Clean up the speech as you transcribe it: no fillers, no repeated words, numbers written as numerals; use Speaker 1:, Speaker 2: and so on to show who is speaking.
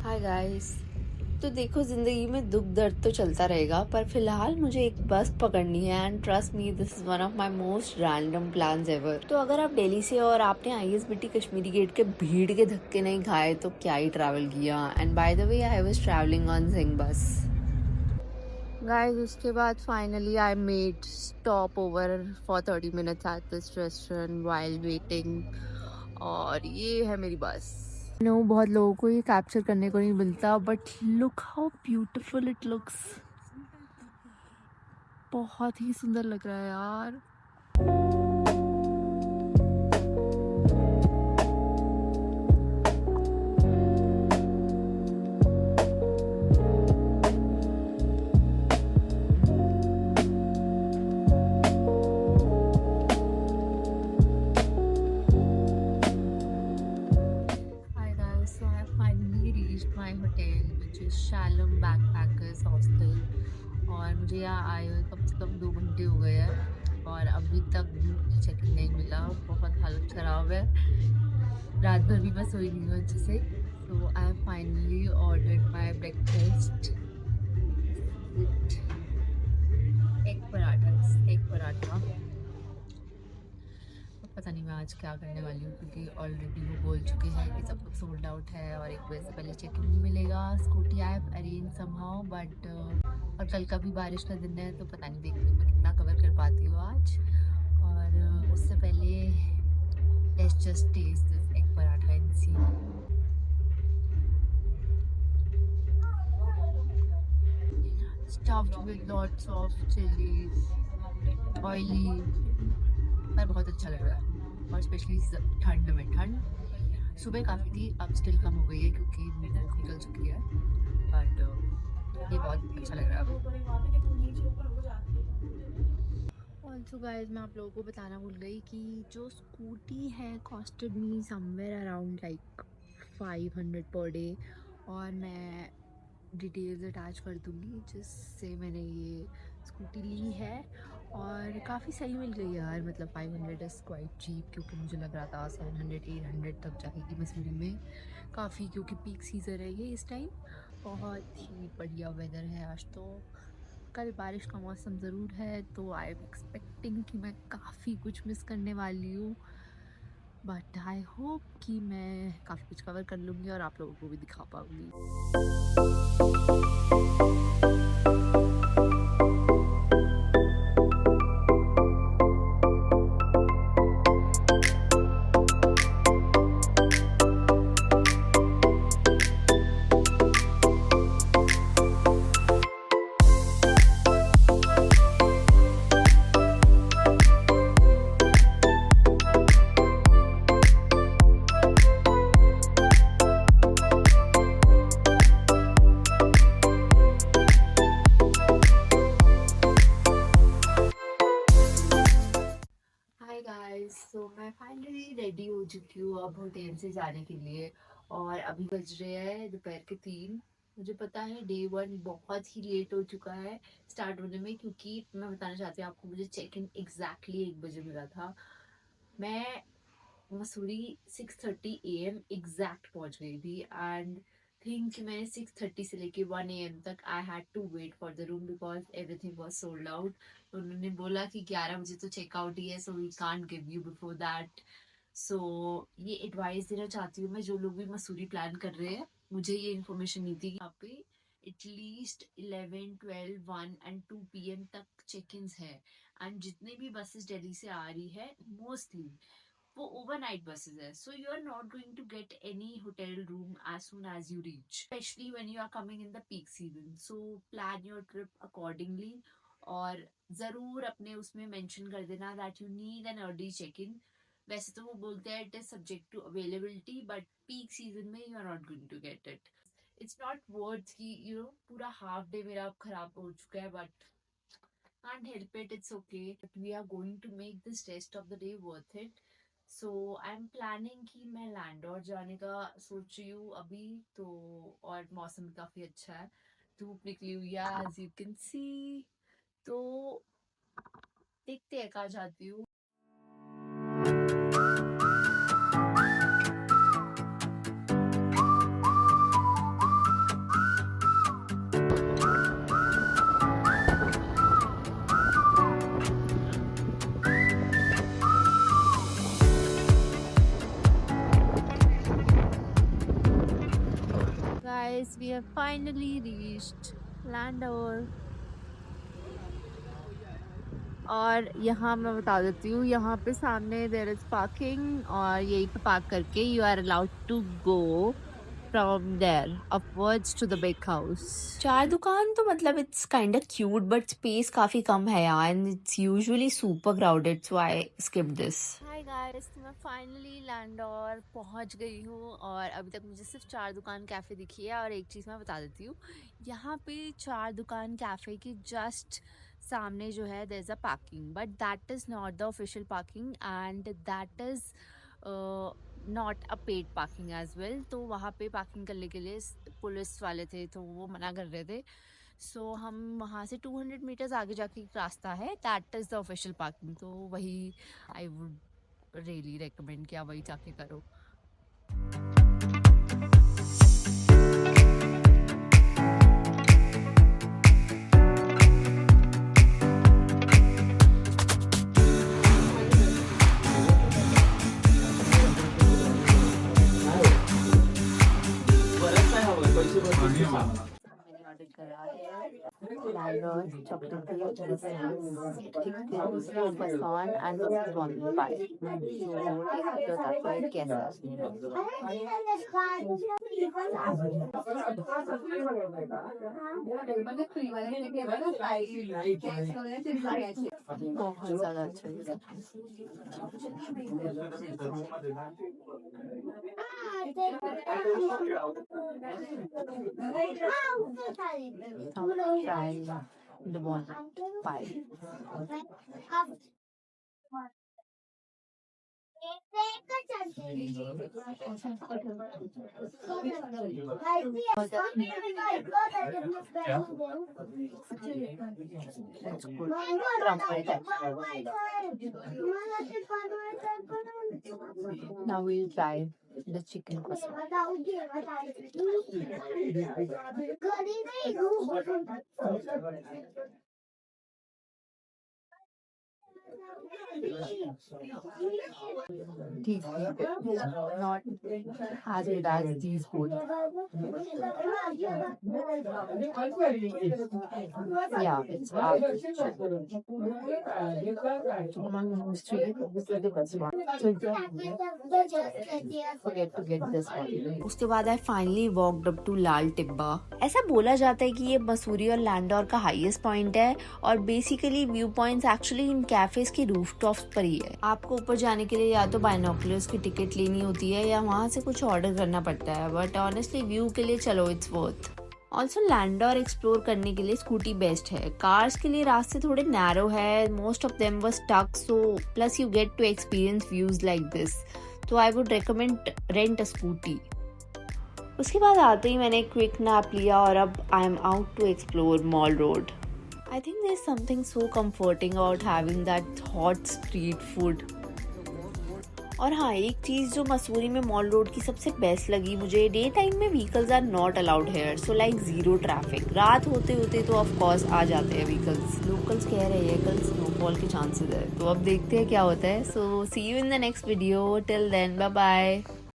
Speaker 1: Hi guys. तो देखो, ज़िंदगी में दुख दर्द तो चलता रहेगा, पर फिलहाल मुझे एक बस पकड़नी है and trust me, this is one of my most random plans ever. तो अगर आप दिल्ली से और आपने आईएसबीटी कश्मीरी गेट के भीड़ के धक्के नहीं खाए तो क्या ही ट्रैवल किया। And by the way, I was travelling on Singh बस। गाइस, उसके बाद finally I made stop over for 30 minutes at this restaurant while waiting. और ये है मेरी बस। नो, बहुत लोगों को ये कैप्चर करने को नहीं मिलता, but look how beautiful it looks. बहुत ही सुंदर लग रहा है यार। Hi guys, so I have finally reached my hotel, which is Shalom Backpackers Hostel. और मुझे यहाँ आए हुए कम से कम 2 घंटे हो गए हैं और अभी तक भी मुझे चेक इन नहीं मिला। बहुत हालत खराब है। रात भर भी मैं सोई नहीं हूँ अच्छे से। So I have finally ordered my breakfast, egg paratha. अब पता नहीं मैं आज क्या करने वाली हूँ, क्योंकि ऑलरेडी वो बोल चुके हैं कि सब कुछ सोल्ड आउट है और 1 बजे से पहले चेक इन नहीं मिलेगा। Scooty I have arrange somehow, but और कल का भी बारिश का दिन है, तो पता नहीं, देखती हूँ मैं कितना कवर कर पाती हूँ आज। और उससे पहले let's just test this egg paratha and see. Stuffed with lots of chillies, oily, पर बहुत अच्छा लग रहा है। और स्पेशली ठंड सुबह काफ़ी थी, अब स्टिल कम हो गई है क्योंकि मेरी भूख निकल चुकी है। बट ये बहुत अच्छा लग रहा है अब। ऑल्सो गाइज, मैं आप लोगों को बताना भूल गई कि जो स्कूटी है costed me somewhere around like 500 per day. और मैं डिटेल्स अटैच कर दूँगी जिससे मैंने ये स्कूटी ली है। और काफ़ी सही मिल गई यार, मतलब 500 इज़ क्वाइट चीप, क्योंकि मुझे लग रहा था 700-800 तक जाएगी मसूरी में काफ़ी, क्योंकि पीक सीज़न है ये इस टाइम। बहुत ही बढ़िया वेदर है आज तो। कल बारिश का मौसम ज़रूर है, तो आई एम एक्सपेक्टिंग कि मैं काफ़ी कुछ मिस करने वाली हूँ। बट आई होप कि मैं काफ़ी कुछ कवर कर लूँगी और आप लोगों को भी दिखा पाऊँगी। हाय गाइस, सो मैं फाइनली रेडी हो चुकी हूँ अब होटल से जाने के लिए। और अभी बज रहे हैं दोपहर के 3। मुझे पता है डे 1 बहुत ही लेट हो चुका है स्टार्ट होने में, क्योंकि मैं बताना चाहती हूँ आपको, मुझे चेक इन एग्जैक्टली 1 बजे मिला था। मैं मसूरी 6:30 AM एग्जैक्ट पहुंच गई थी। एंड थिंक कि मैंने 6:30 से लेके 1 AM तक I had to wait for the room because everything was sold out. तो उन्होंने बोला कि 11 बजे तो चेकआउट ही है, so we can't give you before that. सो ये एडवाइस देना चाहती हूँ मैं, जो लोग भी मसूरी प्लान कर रहे हैं। मुझे ये इन्फॉर्मेशन नहीं थी कि यहाँ पे एटलीस्ट 11, 12, 1 एंड 2 PM तक चेक इन है। एंड जितने भी बसेस दिल्ली से आ रही है मोस्टली वो ओवरनाइट बसेस है, so you are not going to get any hotel room as soon as you reach, specially when you are coming in the peak season. So plan your trip accordingly. और ज़रूर अपने उसमें mention कर देना that you need an early check in. वैसे तो वो बोलते हैं it is subject to availability, but peak season में you are not going to get it. It's not worth कि पूरा हाफ डे मेरा खराब हो चुका है, but can't help it, it's okay, but we are going to make this rest of the day worth it. So I am planning कि मैं लैंडोर जाने का सोच रही हूँ अभी तो। और मौसम काफ़ी अच्छा है, धूप निकली हुई है एज यू कैन सी। तो देखते हैं कहाँ जाती हूँ। guys, we have finally reached Landor. और यहाँ मैं बता देती हूँ, यहाँ पे सामने देयर इज पार्किंग और यहीं पे पार्क करके you are allowed to go from there upwards to the big house. चार दुकान तो मतलब it's kind of cute but space काफी कम है यार and it's usually super crowded so I skipped this. Hi guys, तो मैं finally लैंडोर पहुंच गई हूँ और अभी तक मुझे सिर्फ चार दुकान कैफे दिखी है और एक चीज़ मैं बता देती हूँ, यहाँ पे चार दुकान कैफे की जस्ट सामने जो है there is a parking but that is not the official parking and that is not a paid parking as well. तो वहाँ पे पार्किंग करने के लिए पुलिस वाले थे तो वो मना कर रहे थे. सो हम वहाँ से 200 मीटर्स आगे जाके एक रास्ता है that is the official parking. तो वही आई वुड रियली रिकमेंड कि आप वही जाके करो. बहुत ज्यादा अच्छा है. Try the one pie. Now we'll try the chicken croissant. Not as good as these food. Yeah, it's among those three, this is the best one. So forget to get this one. उसके बाद I finally walked up to लाल टिब्बा. ऐसा बोला जाता है कि ये मसूरी और लैंडोर का हाईएस्ट पॉइंट है और basically view points actually in cafes की रूफटॉप्स पर ही है. आपको ऊपर जाने के लिए या तो बाइनोकुलर्स की टिकट लेनी होती है या वहाँ से कुछ ऑर्डर करना पड़ता है बट ऑनेस्टली व्यू के लिए चलो it's worth. Also Landour explore करने के लिए स्कूटी बेस्ट है. कार्स के लिए रास्ते थोड़े नैरो है, most of them were stuck, so plus you get to experience views like this. तो I would recommend rent a scooty. उसके बाद आते ही मैंने क्विक नैप लिया और अब I am out to explore mall road. I think there is something so comforting about having that hot street food. और हाँ, एक चीज़ जो मसूरी में मॉल रोड की सबसे बेस्ट लगी मुझे, डे टाइम में vehicles are not allowed here, so like zero traffic. रात होते होते तो ऑफ कोर्स आ जाते हैं व्हीकल्स. लोकल्स कह रहे हैं कल स्नोफॉल के चांसेस है, तो अब देखते हैं क्या होता है. So see you in the next video. Till then bye bye.